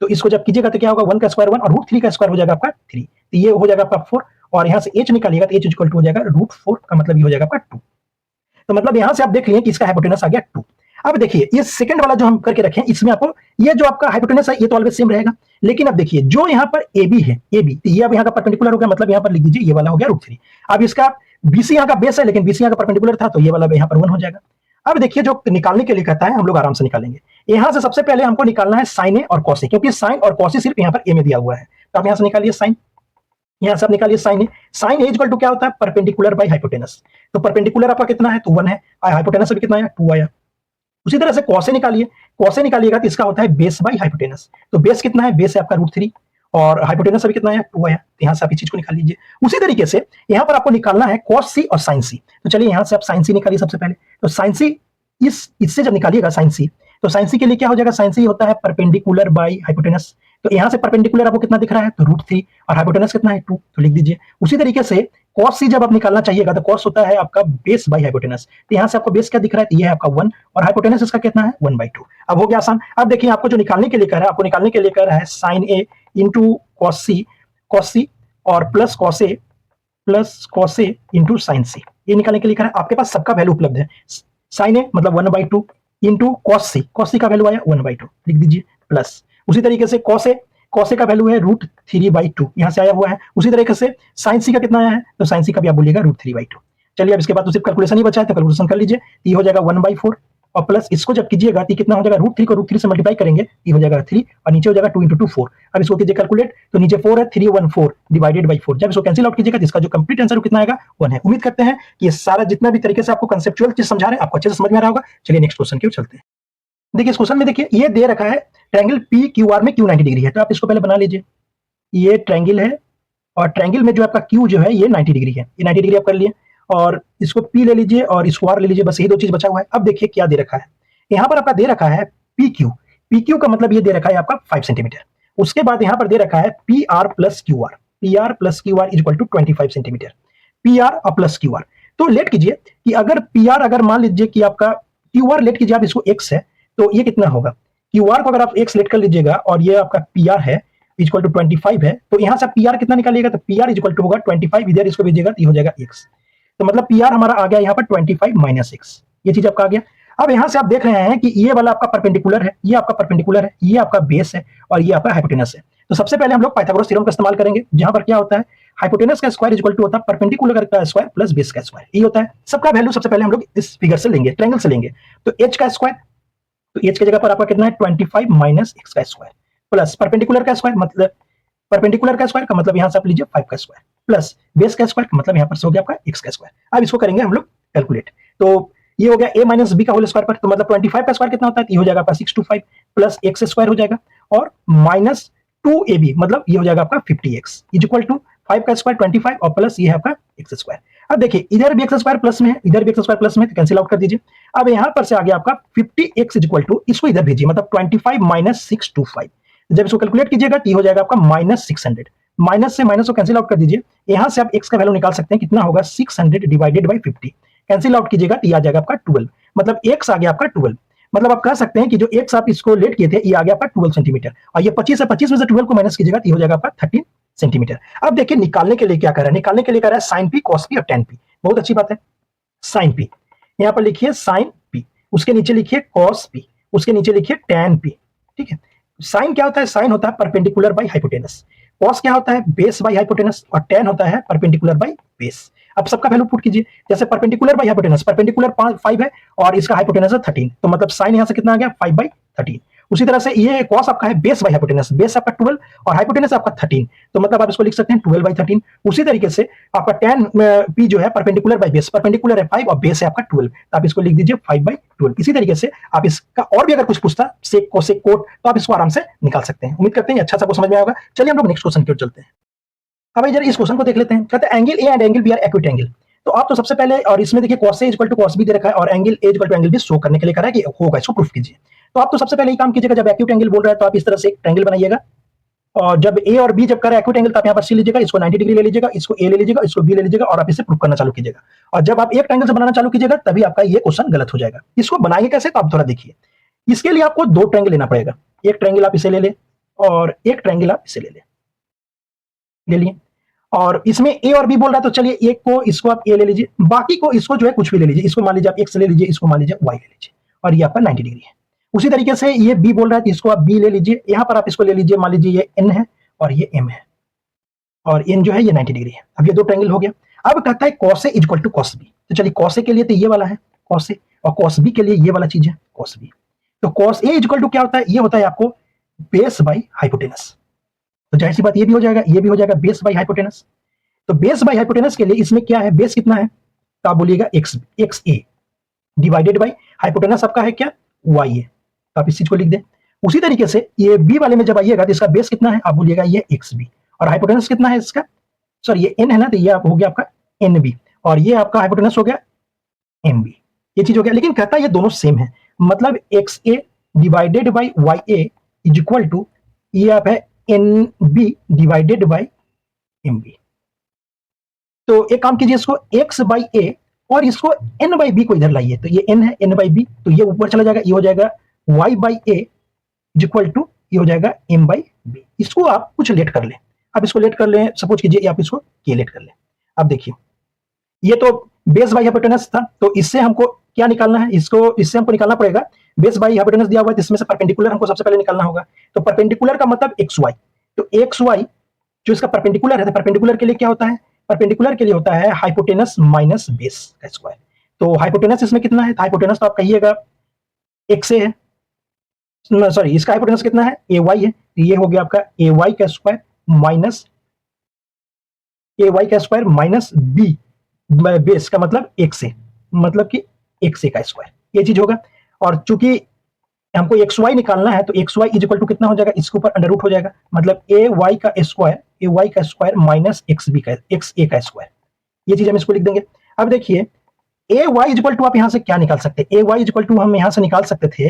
तो इसको जब कीजिएगा तो क्या होगा, 1 का स्क्वायर 1 और √3 का स्क्वायर हो जाएगा आपका 3, तो ये हो जाएगा आपका 4, और यहाँ से h निकालिएगा तो h इक्वल टू हो जाएगा √4 का मतलब ये हो जाएगा आपका 2। तो मतलब यहाँ से आप देख लिए कि इसका हाइपोटेनस आ गया 2। अब देखिए ये सेकंड वाला जो हम करके रखे हैं, इसमें आपको ये जो आपका हाइपोटेनस है ये तो ऑलवेज सेम रहेगा, लेकिन अब देखिए जो यहाँ पर AB है, AB तो ये अब यहाँ का परपेंडिकुलर हो गया, मतलब यहाँ पर लिख दीजिए ये वाला हो गया √3। अब इसका BC यहाँ का बेस है, लेकिन BC यहाँ का परपेंडिकुलर था, तो ये वाला यहाँ पर 1 हो जाएगा। अब देखिए जो निकालने के लिए कहता है हम लोग आराम से निकालेंगे। यहाँ से सबसे पहले हमको निकालना है sin A और cos A, क्योंकि sin और cos A सिर्फ यहाँ पर A में दिया हुआ है। तो आप यहाँ से निकालिए sin, यहाँ से आप निकालिए sin A इक्वल टू क्या होता है, परपेंडिकुलर बाय हाइपोटेनस। तो परपेंडिकुलर आपका कितना है, तो 1 है, हाइपोटेनस भी कितना है, 2 आया। उसी तरह से cos A निकालिए, cos A निकालिएगा तो इसका होता है बेस बाय हाइपोटेनस। तो बेस कितना है, बेस है आपका √3 और हाइपोटेनस अभी कितना है, 2 आया। तो यहाँ से आप इस चीज को निकाल लीजिए। उसी तरीके से यहाँ पर आपको निकालना है cos C और sin C। तो चलिए यहाँ से आप sin C निकालिए सबसे पहले। तो sin C इससे जब निकालिएगा sin C, तो sin C के लिए क्या हो जाएगा, sin C होता है परपेंडिकुलर बाय हाइपोटेनस। तो यहाँ से परपेंडिकुलर आपको कितना दिख रहा है, तो √3 और हाइपोटेनस कितना है 2, तो लिख दीजिए। उसी तरीके से cos C जब आप निकालना चाहिएगा तो cos होता है आपका बेस बाय हाइपोटेनस। तो यहाँ से आपको बेस क्या दिख रहा है, तो ये है आपका 1 और हाइपोटेनस इसका कितना है 1/2। अब हो गया आसान। अब देखिए आपको जो निकालने के लिए कह रहा है, आपको निकालने के लिए कह रहा है sin A into cos C और plus cos A into sin C, ये निकालने के लिए कह रहा है। आपके पास सबका वैल्यू उपलब्ध है। sin A मतलब 1/2 इंटू cos C का वैल्यू आया 1/2, लिख दीजिए प्लस। उसी तरीके से cos A का वैल्यू है √3/2, यहाँ से आया हुआ है। उसी तरीके से sin C का कितना आया है, तो sin C का भी आप बोलिएगा √3/2। चलिए अब इसके बाद तो सिर्फ कैलकुलेशन ही बचा है, तो कैलकुलेशन कर लीजिए। ये हो जाएगा 1/4 और प्लस इसको जब कीजिएगा तो कितना हो जाएगा, √3 को √3 से मल्टीप्लाई करेंगे, ये हो जाएगा 3 और नीचे हो जाएगा 2 × 2 4। अब इसको कीजिए कैलकुलेट, तो नीचे 4 है, 3 1 4 डिवाइडेड बाई 4। जब इसको कैंसिल आउट कीजिएगा तो इसका जो कंप्लीट आंसर कितना आएगा, 1 है। उम्मीद करते हैं कि ये सारा जितना भी तरीके से आपको कंसेप्चुअल चीज समझा रहे हैं आपको अच्छे से समझ में आ रहा होगा। चलिए नेक्स्ट क्वेश्चन की ओर चलते हैं। देखिए इस क्वेश्चन में देखिए ये दे रखा है ट्रायंगल PQR में Q 90 डिग्री है, तो आप इसको पहले बना लीजिए। ये ट्रायंगल है और ट्रायंगल में जो आपका Q जो है ये 90 डिग्री है, ये 90 डिग्री आप कर लिए और इसको P ले लीजिए और इसको R ले लीजिए, बस यही दो चीज बचा हुआ है। अब देखिए क्या दे रखा है, यहाँ पर आपका दे रखा है PQ का मतलब ये दे रखा है आपका 5 सेंटीमीटर। उसके बाद यहाँ पर दे रखा है PR plus QR equal to 25 centimetre, PR और प्लस QR। तो लेट कीजिए कि अगर PR अगर मान लीजिए कि आपका QR लेट कीजिए आप इसको X है, तो ये कितना होगा, QR को अगर आप X लेट कर लीजिएगा और ये आपका PR है इक्वल टू 25 है, तो यहाँ से आप PR कितना निकालिएगा, तो PR इक्वल टू होगा 25, इधर इसको भेजिएगा तो ये हो जाएगा X। तो मतलब PR हमारा आ गया यहाँ पर 25 माइनस X, ये चीज आपका आ गया। अब यहाँ से आप देख रहे हैं कि ये वाला आपका परपेंडिकुलर है, ये आपका परपेंडिकुलर है, ये आपका बेस है और ये आपका हाइपोटेनस है। तो सबसे पहले हम लोग पाइथागोरस थ्योरम का इस्तेमाल करेंगे, जहां पर क्या होता है, हाइपोटेनस का स्क्वायर इक्वल टू होता है परपेंडिकुलर का स्क्वायर प्लस बेस का स्क्वायर, ये होता है। सबका वैल्यू सबसे पहले हम लोग इस फिगर से लेंगे, ट्रायंगल से लेंगे। तो h का स्क्वायर, तो h की जगह पर आपका कितना है 25 माइनस x का स्क्वायर प्लस परपेंडिकुलर का स्क्वायर, मतलब परपेंडिकुलर का स्क्वायर का मतलब यहां से आप लीजिए 5 का स्क्वायर प्लस बेस का स्क्वायर का मतलब यहां पर से हो गया आपका x का स्क्वायर। अब इसको करेंगे हम लोग कैलकुलेट, तो ये हो गया a माइनस बी का होल स्क्वायर पर, तो मतलब 25 का स्क्वायर कितना होता है, ये हो जाएगा आपका 625 प्लस x स्क्वायर हो जाएगा और माइनस 2ab मतलब ये हो जाएगा आपका 50x इक्वल टू 5 का स्क्वायर 25 और प्लस ये है आपका x स्क्वायर। अब देखिए इधर भी x स्क्वायर प्लस में है, इधर भी x स्क्वायर प्लस में, तो कैंसिल आउट कर दीजिए। अब यहाँ पर से आ गया आपका 50x इक्वल टू, इसको इधर भेजिए मतलब 25 माइनस 625। जब इसको कैलकुलेट कीजिएगा तो ये हो जाएगा आपका माइनस 600, माइनस से माइनस को कैंसिल आउट कर दीजिए। यहाँ से आप x का वैल्यू निकाल सकते हैं, कितना होगा 600 डिवाइडेड बाई 50, कैंसिल आउट कीजिएगा तो ये आ जाएगा आपका 12, मतलब x आ गया आपका 12। मतलब आप कह सकते हैं कि जो x आप इसको लेट किए थे ये आ गया आपका 12 सेंटीमीटर और ये 25 है, 25 में से 12 को माइनस कीजिएगा तो ये हो जाएगा आपका 13 सेंटीमीटर। अब देखिए निकालने के लिए क्या कर रहा है, निकालने के लिए कर रहा है साइन पी, कॉस पी और टेन पी। बहुत अच्छी बात है, साइन पी यहाँ पर लिखिए साइन पी, उसके नीचे लिखिए कॉस पी, उसके नीचे लिखिए टेन पी। ठीक है, साइन क्या होता है, साइन होता है परपेंडिकुलर बाई हाइपोटेनस, कॉस क्या होता है बेस बाई हाइपोटेनस और टेन होता है परपेंडिकुलर बाई बेस। अब सबका वैल्यू पुट कीजिए, जैसे परपेंडिकुलर बाई हाइपोटेनस, परपेंडिकुलर 5 है और इसका हाइपोटेनस है 13, तो मतलब साइन यहां से कितना आ गया 5/13। उसी तरह से ये कॉस आपका है बेस बाई हाइपोटेनस, बेस आपका 12 और हाइपोटेनस आपका 13, तो मतलब आप इसको लिख सकते हैं 12/13। उसी तरीके से आपका tan p जो है परपेंडिकुलर बाई बेस, परपेंडिकुलर है 5 और बेस है आपका 12, तो आप इसको लिख दीजिए 5/12। इसी तरीके से आप इसका और भी अगर कुछ पूछता सेक कोसेक कोट तो आप इसको आराम से निकाल सकते हैं। उम्मीद करते हैं अच्छा सा को समझ में आएगा। चलिए हम लोग नेक्स्ट क्वेश्चन की ओर चलते हैं। अब जरा इस क्वेश्चन को देख लेते हैं। कहते हैं angle A and angle B are acute angle. तो आप तो सबसे पहले, और इसमें देखिए cos A equal to cos B दे रखा है और angle A equal to angle B show करने के लिए कह रहा है कि होगा, इसको प्रूफ कीजिए। तो आप तो सबसे पहले ये काम कीजिएगा, जब एक्यूट एंगल बोल रहा है तो आप इस तरह से एक ट्रायंगल बनाइएगा, और जब ए और बी जब कर एक्यूट एंगल तो आप यहाँ पर सी लीजिएगा, इसको 90 डिग्री ले लीजिएगा, इसको ए ले लीजिएगा, इसको बी ले लीजिएगा और आप इसे प्रूफ करना चालू कीजिएगा। और जब आप एक ट्रायंगल से बनाना चालू कीजिएगा तभी आपका ये क्वेश्चन गलत हो जाएगा। इसको बनाएंगे कैसे, तो आप थोड़ा देखिए। इसके लिए आपको दो ट्रायंगल लेना पड़ेगा, एक ट्रायंगल आप इसे ले ले और एक ट्रायंगल आप इसे ले लिए। और इसमें ए और बी बोल रहा है तो चलिए एक को, इसको आप ए ले लीजिए, बाकी को इसको जो है कुछ भी ले लीजिए, इसको मान लीजिए आप एक्स ले लीजिए, इसको मान लीजिए वाई ले लीजिए, और ये आपका 90 डिग्री है। उसी तरीके से ये बी बोल रहा है तो इसको आप बी ले लीजिए, यहां पर आप इसको ले लीजिए, मान लीजिए ये एन है और ये एम है, और एन जो है ये 90 डिग्री है। अब ये दो ट्रायंगल हो गया। अब कहता है cos A equal to cos B, तो चलिए cos A के लिए तो ये वाला है cos A, और cos B के लिए ये वाला चीज है cos B। तो cos A इक्वल टू क्या होता है, ये होता है आपको बेस बाई हाइपोटेनस। तो जाहिर सी बात ये भी हो जाएगा, ये भी हो जाएगा बेस बाई हाइपोटेनस। तो बेस बाई हाइपोटेनस के लिए इसमें क्या है, बेस कितना है, तो आप बोलिएगा x A divided by hypotenuse आपका है क्या, वाई है, तो आप इस चीज को लिख दें। उसी तरीके से ये बी वाले में जब आइएगा तो इसका बेस कितना है, आप बोलिएगा ये एक्स बी, और हाइपोटेनस कितना है इसका, सॉरी ये एन है ना, तो ये हो गया आपका एन बी, और ये आपका हाइपोटेनस हो गया एम बी, ये चीज हो गया। लेकिन कहता है ये दोनों सेम है, मतलब X A divided by Y A is equal to ये आप है N B divided by M B. तो एक काम कीजिए, इसको x बाई ए और इसको n बाई बी को इधर लाइए, तो ये n है, n बाई बी, तो ये ऊपर चला जाएगा, ये हो जाएगा y by A equal to ये हो जाएगा m बाई बी। इसको आप कुछ लेट कर लें, आप इसको लेट कर लें, सपोज कीजिए आप इसको k लेट कर लें। अब देखिए ये तो बेस बाई हाइपोटेनस था, तो इससे हमको क्या निकालना है, इससे हमको निकालना पड़ेगा बेस बाई हाइपोटेनस दिया हुआ है, तो इसमें से परपेंडिकुलर हमको सबसे पहले निकालना होगा। तो परपेंडिकुलर का मतलब एक्स वाई, तो एक्स वाई जो इसका परपेंडिकुलर है, तो परपेंडिकुलर के लिए क्या होता है, परपेंडिकुलर के लिए होता है हाइपोटेनस माइनस बेस का स्क्वायर। तो हाइपोटेनस इसमें कितना है, हाइपोटेनस तो आप कहिएगा एक्स ए है, सॉरी इसका हाइपोटेनस कितना है, ए वाई है, तो ये हो गया आपका ए वाई का स्क्वायर माइनस बी बेस का मतलब एक्स ए, मतलब कि एक्स ए का स्क्वायर, ये चीज होगा। और चूंकि हमको एक्स वाई निकालना है तो X Y is equal to कितना हो जाएगा, इसके ऊपर अंडर रूट हो जाएगा, मतलब ए वाई का स्क्वायर माइनस एक्स बी का एक्स ए का स्क्वायर, ये चीज हम इसको लिख देंगे। अब देखिए ए वाई इज इक्वल टू आप यहां से क्या निकाल सकते हैं, ए वाई इज इक्वल टू हम यहां से निकाल सकते थे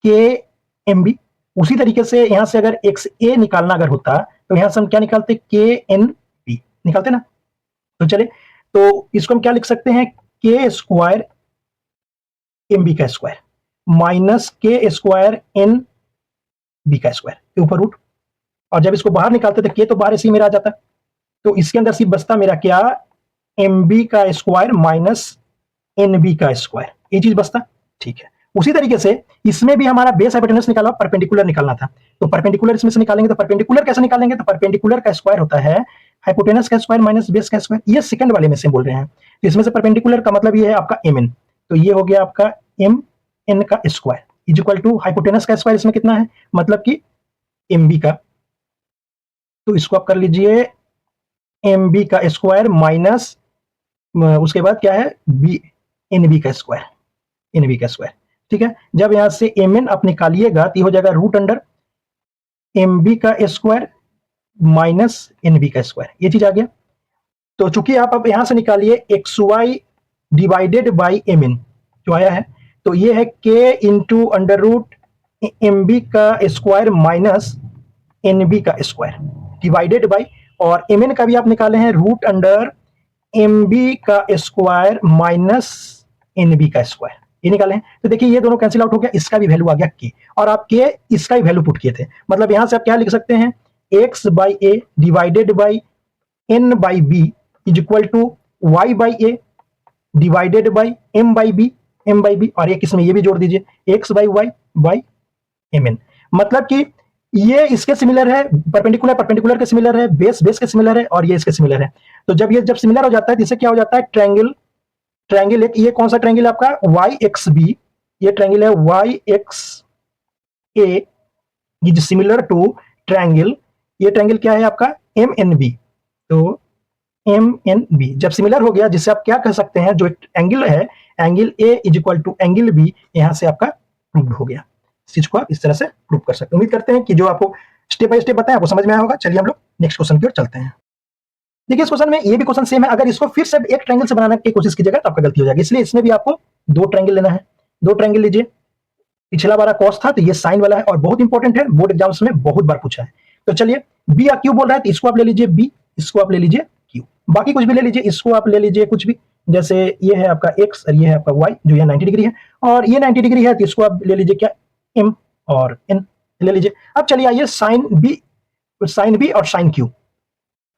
के एम बी। उसी तरीके से यहां से अगर एक्स ए निकालना अगर होता तो यहां से हम क्या निकालते, के एन बी निकालते ना। तो चले, तो इसको हम क्या लिख सकते हैं, के स्क्वायर एम बी का स्क्वायर माइनस के स्क्वायर एन बी का स्क्वायर के ऊपर रूट, और जब इसको बाहर निकालते थे के तो बाहर इसी में आ जाता, तो इसके अंदर सिर्फ बचता मेरा क्या, एम बी का स्क्वायर माइनस एन बी का स्क्वायर, ये चीज बचता। ठीक है, उसी तरीके से इसमें भी हमारा बेस हाइपोटेनस निकाला, परपेंडिकुलर निकालना था, तो परपेंडिकुलर इसमें से निकालेंगे, तो परपेंडिकुलर कैसे निकालेंगे, तो परपेंडिकुलर का स्क्वायर होता है हाइपोटेनस का स्क्वायर माइनस बेस का स्क्वायर, ये सेकंड वाले में से बोल रहे हैं। तो इसमें से परपेंडिकुलर का मतलब ये है आपका एम एन, तो ये हो गया आपका एम एन का square is equal to hypotenuse का स्क्वायर इसमें कितना है, मतलब कि एम बी का, तो इसको आप कर लीजिए एम बी का स्क्वायर माइनस उसके बाद क्या है बी एन बी का स्क्वायर, ठीक है। जब यहां से एम एन आप निकालिएगा तो हो जाएगा रूट अंडर एम बी का स्क्वायर माइनस एन बी का स्क्वायर, ये चीज आ गया। तो चूंकि आप अब यहां से निकालिए X Y divided by M N जो आया है, तो ये है के into under root M B का स्क्वायर माइनस एन बी का स्क्वायर डिवाइडेड बाई, और एम एन का भी आप निकाले हैं रूट अंडर एम बी का स्क्वायर माइनस एन बी का स्क्वायर, ये निकाले हैं। तो देखिए ये दोनों कैंसिल आउट हो गया, इसका भी वैल्यू आ गया के, और आप के इसका भी वैल्यू पुट किए थे, मतलब यहां से आप क्या लिख सकते हैं, X by A divided by N by B is equal to Y by A divided by M by B, और एक इसमें ये भी जोड़ दीजिए X by Y by M N, मतलब कि ये इसके सिमिलर है, परपेंडिकुलर परपेंडिकुलर के सिमिलर है, बेस बेस के सिमिलर है, और ये इसके सिमिलर है। तो जब ये जब सिमिलर हो जाता है तो इससे क्या हो जाता है, ट्रायंगल ट्रायंगल एक, ये कौन सा ट्रायंगल है आपका, वाई एक्स बी, ये ट्रायंगल है Y X A is similar to triangle, ये ट्रायंगल क्या है आपका, एम एन बी। तो एम एन बी जब सिमिलर हो गया, जिससे आप क्या कह सकते हैं, जो एंगल है angle A is equal to angle B, यहां से आपका प्रूव हो गया। इस चीज को आप इस तरह से प्रूव कर सकते हैं। उम्मीद करते हैं कि जो आपको स्टेप बाय स्टेप बताया आपको समझ में आया होगा। चलिए हम लोग नेक्स्ट क्वेश्चन की ओर चलते हैं। देखिए इस क्वेश्चन में ये भी क्वेश्चन सेम है, अगर इसको फिर से एक ट्रायंगल से बनाने की कोशिश कीजिएगा तो आपका गलती हो जाएगी, इसलिए इसमें भी आपको दो ट्रायंगल लेना है। दो ट्रायंगल लीजिए, पिछला वाला कॉस था तो ये साइन वाला है, और बहुत इंपॉर्टेंट है, बोर्ड एग्जाम्स में बहुत बार पूछा है। तो चलिए बी या क्यू बोल रहा है तो इसको आप ले लीजिए बी, इसको आप ले लीजिए क्यू, बाकी कुछ भी ले लीजिए, इसको आप ले लीजिए कुछ भी, जैसे ये है आपका एक्स और ये है आपका वाई, जो ये 90 डिग्री है, और ये 90 डिग्री है तो इसको आप ले लीजिए क्या, एम और एन ले लीजिए। अब चलिए आइए साइन बी और साइन क्यू।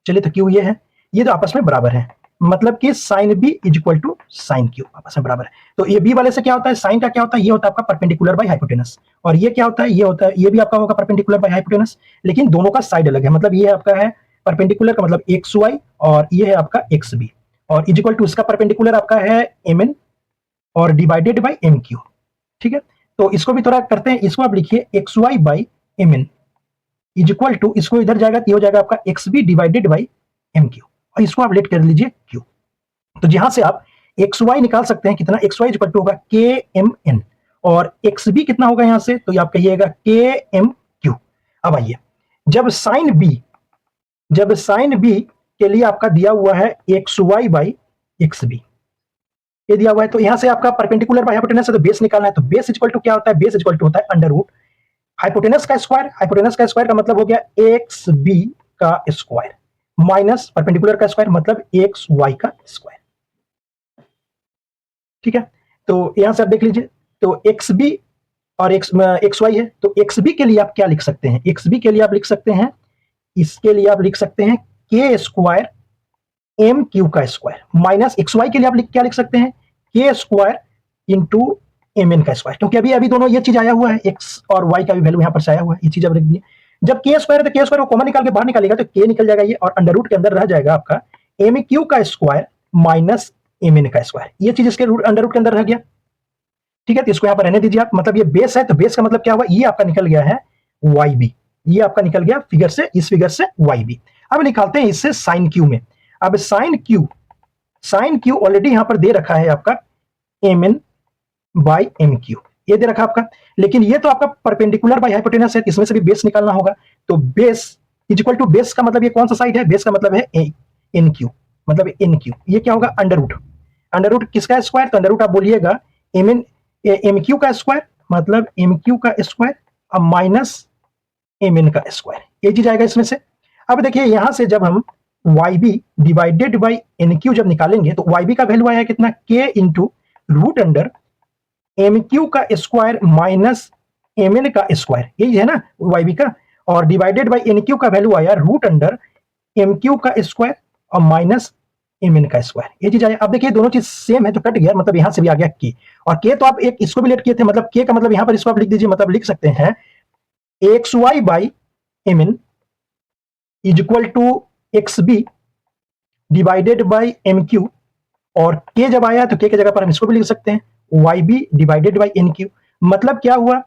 चलिए तो क्यू ये है, ये तो आपस में बराबर है, मतलब कि sine B is equal to sine Q, आपस में बराबर है। तो ये बी वाले से क्या होता है, साइन का क्या होता है, ये होता है आपका परपेंडिकुलर बाय हाइपोटेनस, और ये क्या होता है, ये होता है, ये भी आपका होगा परपेंडिकुलर बाय हाइपोटेनस, लेकिन दोनों का साइड अलग है। मतलब ये आपका है परपेंडिकुलर का मतलब एक्स वाई, और ये है आपका एक्स बी, और इज इक्वल टू इसका परपेंडिकुलर आपका है एम एन और डिवाइडेड बाई एम क्यू। ठीक है, तो इसको भी थोड़ा करते हैं, इसको आप लिखिए X Y by M N is equal to, इसको इधर जाएगा तो हो जाएगा आपका X B divided by M Q, और इसको आप लेट कर लीजिए क्यू। तो जहां से आप एक्स वाई निकाल सकते हैं, कितना एक्स वाई इक्वल टू होगा के एम एन, और एक्स बी कितना होगा यहां से, तो आप कहिएगा के एम क्यू। अब आइए, जब साइन बी के लिए आपका दिया हुआ है X Y by X B, ये दिया हुआ है, तो यहां से आपका परपेंडिकुलर बाय हाइपोटेनस है तो बेस निकालना है, तो बेस इक्वल टू क्या होता है, बेस इक्वल टू होता है अंडर रूट हाइपोटेनस का स्क्वायर, हाइपोटेनस का स्क्वायर का मतलब हो गया एक्स बी का स्क्वायर माइनस परपेंडिकुलर का स्क्वायर मतलब एक्स वाई का स्क्वायर। ठीक है, तो यहां से आप देख लीजिए, तो एक्स बी और एक्स वाई है, तो एक्स बी के लिए आप क्या लिख सकते हैं, एक्स बी के लिए आप लिख सकते हैं, इसके लिए आप लिख सकते हैं के स्क्वायर एम क्यू का स्क्वायर, माइनस एक्स वाई के लिए आप क्या लिख सकते हैं, के स्क्वायर इंटू एम एन का स्क्वायर, क्योंकि अभी अभी दोनों ये चीज आया हुआ है, एक्स और वाई का भी वैल्यू यहाँ पर आया हुआ है, ये चीज आप लिख दिए। जब के स्क्वायर है तो के स्क्वायर को कॉमन निकाल के बाहर निकालेगा तो के निकल जाएगा ये, और अंडर रूट के अंदर रह जाएगा आपका एम क्यू का स्क्वायर माइनस एम एन का स्क्वायर, ये चीज इसके अंडर रूट के अंदर रह गया। ठीक है, तो इसको यहाँ पर रहने दीजिए आप, मतलब ये बेस है तो बेस का मतलब क्या हुआ, ये आपका निकल गया है वाई बी, ये आपका निकल गया फिगर से, इस फिगर से वाई बी। अब निकालते हैं इससे साइन क्यू में। अब साइन क्यू ऑलरेडी यहां पर दे रखा है आपका M N by M Q, ये दे रखा आपका, लेकिन ये तो आपका परपेंडिकुलर बाय हाइपोटेनस है, इसमें से भी बेस निकालना होगा, तो base is equal to, base का मतलब ये कौन सा साइड है, बेस का मतलब है एन क्यू, मतलब एन क्यू, ये क्या होगा अंडर रूट किसका स्क्वायर, तो अंडर रूट आप बोलिएगा एम क्यू का स्क्वायर, मतलब एम क्यू का स्क्वायर अब माइनस एम एन का स्क्वायर, ये चीज आएगा इसमें से। अब देखिए यहां से जब हम Y B divided by N Q जब निकालेंगे तो वाई बी का वैल्यू आया कितना, के into root under M Q का स्क्वायर माइनस एम एन का स्क्वायर, यही है ना वाई बी का, और डिवाइडेड बाई एन क्यू का वैल्यू आया रूट अंडर एम क्यू का स्क्वायर और माइनस एम एन का स्क्वायर, ये चीज आया। अब देखिए दोनों चीज सेम है तो कट गया, मतलब यहां से भी आ गया के, और के तो आप एक इसको भी लेट किए थे, मतलब के का मतलब यहां पर इसको आप लिख दीजिए, मतलब लिख सकते हैं X Y by M N is equal to X B divided by M Q, और के जब आया तो के की जगह पर हम इसको भी लिख सकते हैं Y B divided by N Q. मतलब क्या हुआ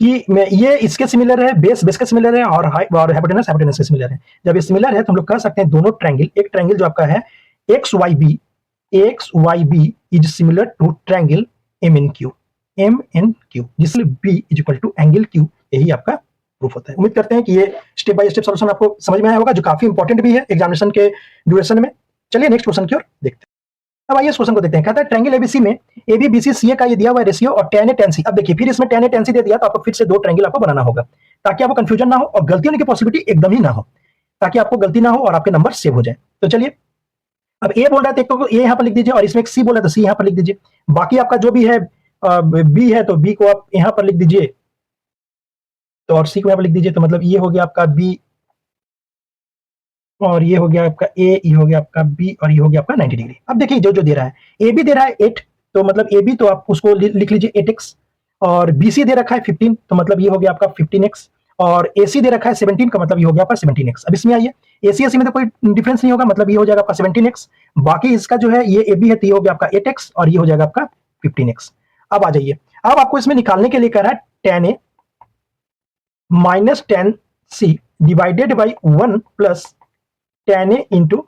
कि ये इसके सिमिलर है, बेस बेस के सिमिलर है, और हाइपोटेनस हाइपोटेनस के सिमिलर है। जब ये सिमिलर है तो हम लोग कह सकते हैं दोनों ट्रायंगल, एक ट्रायंगल जो आपका है X Y B is similar to triangle M N Q, जिसमें B is equal to angle Q, यही आपका प्रूफ होता है। उम्मीद करते हैं कि ये स्टेप बाय स्टेप सॉल्यूशन आपको समझ में आया होगा, जो काफी इंपॉर्टेंट भी है एग्जामिनेशन के ड्यूरेशन में। चलिए नेक्स्ट क्वेश्चन की ओर देखते हैं। अब आइए इस क्वेश्चन को देखते हैं। कहता है ट्रायंगल एबीसी में एबी बीसी सीए का ये दिया हुआ है रेशियो और tan a tan c। अब देखिए फिर इसमें tan a tan c दे दिया तो आपको फिर से दो ट्रायंगल आपको बनाना होगा ताकि आपको कंफ्यूजन ना हो और गलती होने की पॉसिबिलिटी एकदम ही ना हो, ताकि आपको गलती ना हो और आपके नंबर सेव हो जाए। तो चलिए अब ए बोल रहा है तो ए यहाँ पर लिख दीजिए, और इसमें एक सी बोला तो सी यहाँ पर लिख दीजिए। बाकी आपका जो भी है बी है तो बी को आप यहाँ पर लिख दीजिए, तो और सी को यहाँ पर लिख दीजिए, तो मतलब ये हो गया आपका बी, और ये हो गया आपका ए, ये हो गया आपका बी, और ये हो गया आपका 90 डिग्री। अब देखिए जो जो दे रहा है, ए बी दे रहा है 8, तो मतलब ए बी तो आप उसको लिख लीजिए 8x, और बी सी दे रखा है 15, तो मतलब ये हो गया आपका 15x, और AC दे रखा है 17 का मतलब ये हो गया आपका 17x। अब इसमें आइए, AC में तो कोई डिफरेंस नहीं होगा, मतलब ये हो जाएगा आपका 17x। बाकी इसका जो है ये AB है तो ये हो गया आपका 8x और ये हो जाएगा आपका 15x। अब आ जाइए, अब आपको इसमें निकालने के लिए कह रहा है tan A minus tan C divided by 1 plus tan A into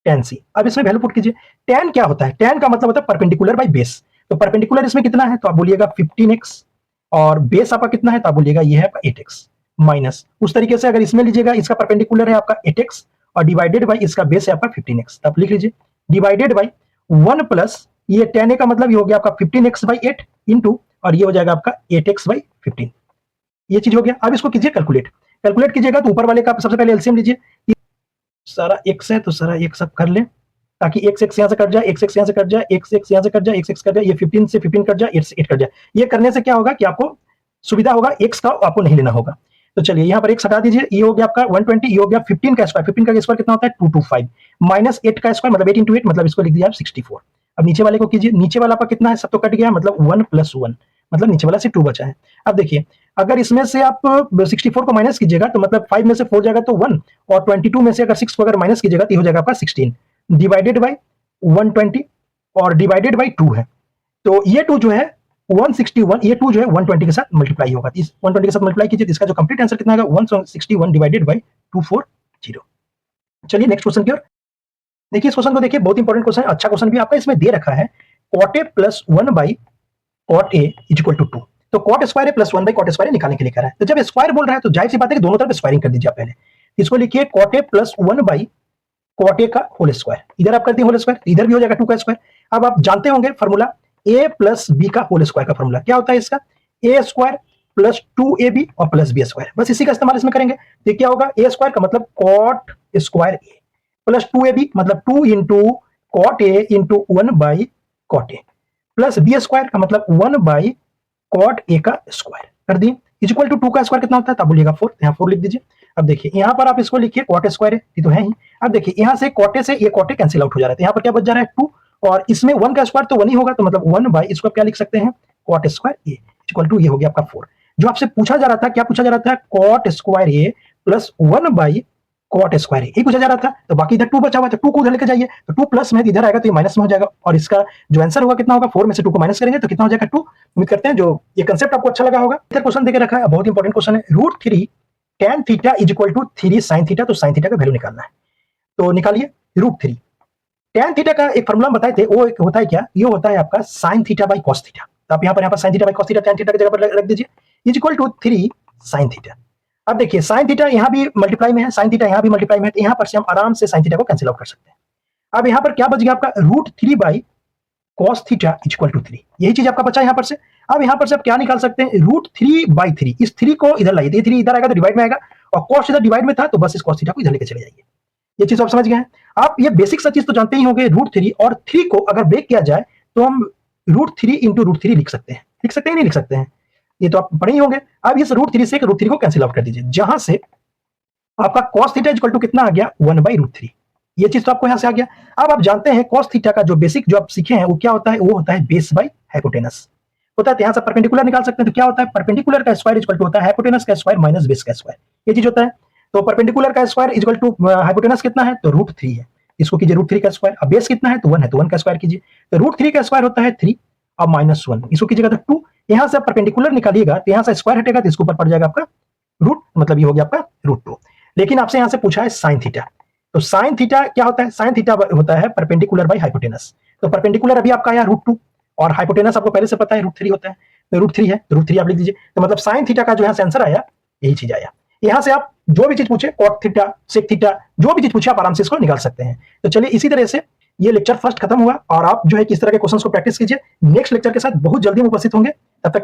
tan C। अब इसमें वैल्यू पुट कीजिए। tan क्या होता है? tan का मतलब होता है परपेंडिकुलर बाई बेस। तो परपेंडिकुलर इसमें कितना है तो आप बोलिएगा 15x और बेस आपका कितना है तो आप बोलिएगा ये है आपका 8x माइनस। उस तरीके से अगर इसमें लीजिएगा, इसका परपेंडिकुलर है आपका 8x और डिवाइडेड बाई इसका बेस है आपका 15x, तो आप लिख लीजिए डिवाइडेड बाई 1 प्लस ये tan A का मतलब ये हो गया आपका 15x बाई 8 इंटू और ये हो जाएगा आपका 8x बाई 15। ये चीज हो गया। अब इसको कीजिए कैलकुलेट। कैलकुलेट कीजिएगा तो ऊपर वाले का सबसे पहले एलसीएम लीजिए। सारा x है तो सारा x अब कर ले, ताकि x यहां से कट जाए, x यहां से कट जाए, x यहां से कट जाए, x कट जाए, ये 15 से 15 कट जाए, 8 से 8 कट जाए। ये करने से क्या होगा कि आपको सुविधा होगा, x का आपको नहीं लेना होगा। तो चलिए यहाँ पर x हटा दीजिए, ये हो गया आपका 120, ये हो गया 15 का स्क्वायर। 15 का स्क्वायर कितना होता है 225 माइनस 8 का स्क्वायर मतलब 8 इंटू 8 मतलब इसको लिख दिया आप 64। अब नीचे वाले को कीजिए, नीचे वाला आपका कितना है, सब तो कट गया, मतलब 1 प्लस 1 मतलब नीचे वाला से 2 बचा है। अब देखिए अगर इसमें से आप 64 को माइनस कीजिएगा तो मतलब 5 में से 4 जाएगा तो 1 और 22 में से अगर 6 को अगर माइनस कीजिएगा तो ये हो जाएगा आपका 16 डिवाइडेड बाई 120 और डिवाइडेड बाई 2 है। तो ये 2 जो है 161, ये 2 जो है 120 के साथ मल्टीप्लाई होगा। इस 120 के साथ मल्टीप्लाई कीजिए तो इसका जो कंप्लीट आंसर कितना आएगा 161 डिवाइडेड बाई 240। चलिए नेक्स्ट क्वेश्चन की ओर देखिए। इस क्वेश्चन को देखिए, बहुत इंपॉर्टेंट क्वेश्चन है, अच्छा क्वेश्चन भी आपका इसमें दे रखा है। cot A plus 1 by cot A equal to 2। तो cot स्क्वायर है प्लस 1 बाई cot स्क्वायर है निकालने के लिए कह रहा है। तो जब स्क्वायर बोल रहा है तो जाहिर सी बात है कि दोनों तरफ स्क्वायरिंग कर दीजिए आप पहले। इसको लिखिए cot A plus 1 by cot A का होल स्क्वायर, इधर आप करते हैं होल स्क्वायर, इधर भी हो जाएगा 2 का स्क्वायर। अब आप जानते होंगे फॉर्मूला a प्लस बी का होल स्क्वायर का फॉर्मूला क्या होता है इसका, a स्क्वायर प्लस 2ab और प्लस बी स्क्वायर। बस इसी का इस्तेमाल इसमें करेंगे। तो क्या होगा, a स्क्वायर का मतलब cot square a plus 2ab मतलब 2 into cot a into 1 by cot a plus B square का मतलब 1 बाई cot a का स्क्वायर कर दिए इक्वल टू 2 का स्क्वायर कितना होता है, तब बोलिएगा 4, यहाँ 4 लिख दीजिए। अब देखिए यहाँ पर आप इसको लिखिए cot स्क्वायर है, ये तो है ही। अब देखिए यहाँ से cot a से ये cot a कैंसिल आउट हो जा रहा है, यहाँ पर क्या बच जा रहा है 2 और इसमें 1 का स्क्वायर तो 1 ही होगा, तो मतलब 1 बाई इसको क्या लिख सकते हैं cot square a equal to ये हो गया आपका 4। जो आपसे पूछा जा रहा था, क्या पूछा जा रहा था, cot square a plus 1 by cot square यही पूछा जा रहा था। तो बाकी इधर 2 बचा हुआ है, तो 2 को उधर लेके जाइए, तो 2 प्लस में इधर आएगा तो ये माइनस में हो जाएगा और इसका जो आंसर होगा कितना होगा, 4 में से 2 को माइनस करेंगे तो कितना हो जाएगा 2। उम्मीद करते हैं जो ये कंसेप्ट आपको अच्छा लगा होगा। इधर क्वेश्चन देके रखा है, बहुत इंपॉर्टेंट क्वेश्चन है, √3 tan theta is equal to 3 sin theta. तो sin थीटा का वैल्यू निकालना है, तो निकालिए √3 tan थीटा का एक फॉर्मूला बताए थे, वो होता है क्या, ये होता है आपका sin theta by cos theta. तो आप यहाँ पर sin theta by cos theta tan theta की जगह पर रख दीजिए is equal to 3 sin theta. अब देखिए sin थीटा यहाँ भी मल्टीप्लाई में है, sin थीटा यहाँ भी मल्टीप्लाई में है, तो यहाँ पर से हम आराम से sin थीटा को कैंसिल आउट कर सकते हैं। अब यहाँ पर क्या बच गया आपका √3 by cos theta equal to 3, यही चीज आपका बचा यहाँ पर से। अब यहाँ पर से आप क्या निकाल सकते हैं, √3 बाई 3, इस 3 को इधर लाइए, ये 3 इधर आएगा तो डिवाइड में आएगा और cos इधर डिवाइड में था तो बस इस cos थीटा को इधर लेके चले जाइए। ये चीज आप समझ गए हैं। आप ये बेसिक सा चीज तो जानते ही होंगे, √3 और 3 को अगर ब्रेक किया जाए तो हम √3 इंटू √3 लिख सकते हैं, लिख सकते हैं नहीं लिख सकते हैं, ये तो आप पढ़े ही होंगे। अब इस √3 से √3 को कैंसिल आउट कर दीजिए, जहां से आपका cos थीटा इक्वल टू कितना आ गया 1 बाई √3, ये चीज तो आपको यहां से आ गया। अब आप जानते हैं cos थीटा का जो बेसिक जो आप सीखे हैं वो क्या होता है, वो होता है बेस बाई हाइपोटेनस होता है। तो यहां से परपेंडिकुलर निकाल सकते हैं, तो क्या होता है परपेंडिकुलर का स्क्वायर इक्वल टू होता है हाइपोटेनस का स्क्वायर माइनस बेस का स्क्वायर, ये चीज होता है। तो परपेंडिकुलर का स्क्वायर इक्वल टू हाइपोटेनस कितना है तो √3 है, इसको कीजिए √3 का स्क्वायर। अब बेस कितना है तो 1 है, तो 1 का स्क्वायर कीजिए, तो √3 का स्क्वायर होता है 3 और माइनस 1, इसको कीजिएगा तो 2। यहां से परपेंडिकुलर निकालिएगा तो यहां से स्क्वायर हटेगा तो इसके ऊपर पड़ जाएगा आपका रूट, मतलब ये हो गया आपका √2। लेकिन आपसे यहां से पूछा है sin थीटा, तो sin थीटा क्या होता है, sin थीटा होता है परपेंडिकुलर बाई हाइपोटेनस। तो परपेंडिकुलर अभी आपका आया √2 और हाइपोटेनस आपको पहले से पता है √3 होता है, तो √3 है, तो √3 आप लिख दीजिए। तो मतलब sin थीटा का जो यहां से आंसर आया यही चीज आया। यहां से आप जो भी चीज पूछे cot थीटा sec थीटा जो भी चीज पूछे आप आराम से इसको निकाल सकते हैं। तो चलिए इसी तरह से ये लेक्चर फर्स्ट खत्म हुआ और आप जो है किस तरह के क्वेश्चंस को प्रैक्टिस कीजिए। नेक्स्ट लेक्चर के साथ बहुत जल्दी हम उपस्थित होंगे, तब तक